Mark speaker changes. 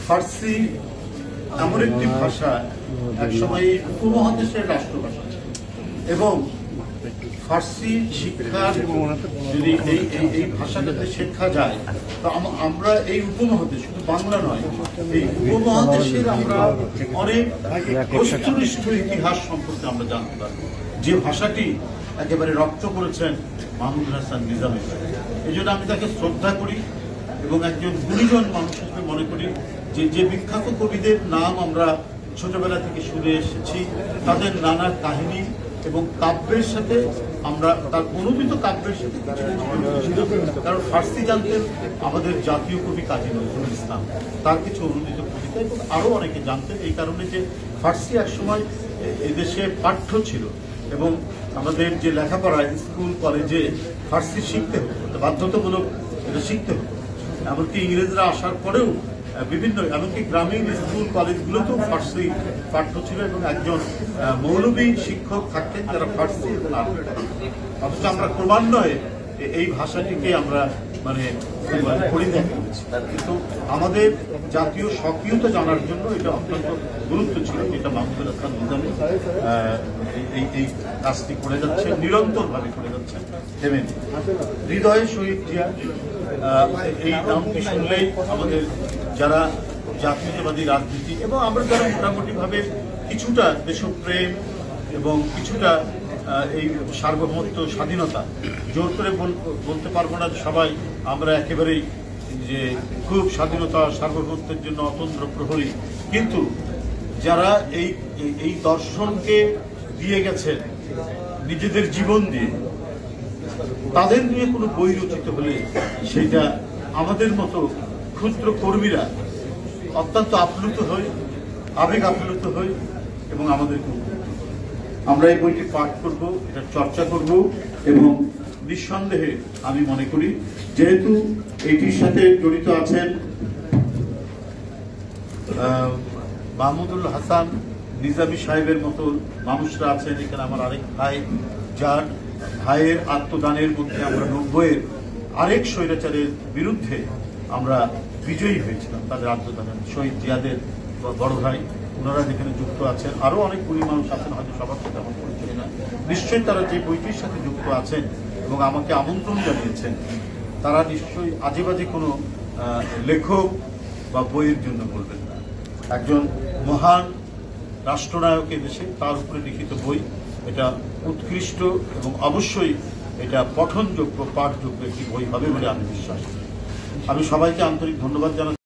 Speaker 1: ফার্সি এমন একটি ভাষা একসময় উপমহাদেশের রাষ্ট্রভাষা এবং ফার্সি শিক্ষার যদি এই ভাষাটাতে শেখা যায় তো আমরা এই উপমহাদেশ শুধু বাংলা নয় এই উপমহাদেশের আমরা অনেক বস্তুনিষ্ঠ ইতিহাস সম্পর্কে আমরা জানতে পারব। যে ভাষাটি একেবারে রপ্ত করেছেন মাহমুদুল হাসান নিজামী, এই জন্য আমি তাকে শ্রদ্ধা করি এবং একজন গুণীজন মানুষ হিসেবে মনে করি যে বিখ্যাত কবিদের নাম আমরা ছোটবেলা থেকে শুনে এসেছি, তাদের নানা কাহিনী এবং কাব্যের সাথে আমরা তার অনুদিত কাব্যের সাথে কারণ ফার্সি জানতেন আমাদের জাতীয় কবি কাজী নজরুল ইসলাম, তার কিছু অনুদিত কবিতা এবং আরো অনেকে জানতেন। এই কারণে যে ফার্সি একসময় এদেশে পাঠ্য ছিল এবং আমাদের যে লেখাপড়া স্কুল কলেজে ফার্সি শিখতে হতো, বাধ্যতামূলক এটা শিখতে হতো। এমনকি ইংরেজরা আসার পরেও বিভিন্ন এমনকি গ্রামীণ স্কুল কলেজগুলোতেও ফার্সি পাঠ্য ছিল এবং একজন মৌলবী শিক্ষক থাকতেন যারা ফার্সি অথচ আমরা ক্রমান্বয়ে এই ভাষাটিকে আমরা পরিত্যাগ করেছি। কিন্তু আমাদের জাতীয় স্বকীয়তা জানার জন্য এটা অত্যন্ত গুরুত্ব ছিল, যেটা মাহমুদুল হাসান নিজামী এই কাজটি করে যাচ্ছে, নিরন্তরভাবে করে যাচ্ছেন থেমে। হৃদয়ে শহীদ জিয়া এই নামটি শুনলেই আমাদের যারা জাতীয়তাবাদী রাজনীতি এবং আমরা যারা মোটামুটিভাবে কিছুটা দেশপ্রেম এবং কিছুটা এই সার্বভৌমত্ব স্বাধীনতা জোর করে বলতে পারবো না সবাই আমরা একেবারেই যে খুব স্বাধীনতা সার্বভৌমত্বের জন্য অতন্ত্র প্রহরী, কিন্তু যারা এই দর্শনকে দিয়ে গেছেন নিজেদের জীবন দিয়ে, তাদের নিয়ে কোনো বই রচিত হলে সেটা আমাদের মতো ক্ষুদ্র কর্মীরা অত্যন্ত আপ্লুত হই, আবেগ আপ্লুত হই এবং আমাদেরকে আমরা এই বইটি পাঠ করব, এটা চর্চা করব এবং নিঃসন্দেহে আমি মনে করি যেহেতু এইটির সাথে জড়িত আছেন মাহমুদুল হাসান নিজামী সাহেবের মতো মানুষরা আছেন, এখানে আমার আরেক ভাই যার ভাইয়ের আত্মদানের মধ্যে আমরা 90-এর আরেক স্বৈরাচারের বিরুদ্ধে আমরা বিজয়ী হয়েছিলাম, তাদের আত্মদানের শহীদ জিয়াদের বড় ভাই, ওনারা যেখানে যুক্ত আছেন, আরো অনেক গুণী মানুষ আছেন, হয়তো সবার সাথে আমার পরিচয় না, নিশ্চয়ই তারা যে বইটির সাথে যুক্ত আছেন এবং আমাকে আমন্ত্রণ জানিয়েছেন, তারা নিশ্চয়ই আজে বাজে কোনো লেখক বা বইয়ের জন্য বলবেন না। একজন মহান রাষ্ট্রনায়কের দেশে তার উপরে লিখিত বই, এটা উৎকৃষ্ট এবং অবশ্যই এটা পঠনযোগ্য পাঠযোগ্য একটি বই হবে বলে আমি বিশ্বাস করি। আমি সবাইকে আন্তরিক ধন্যবাদ জানাচ্ছি।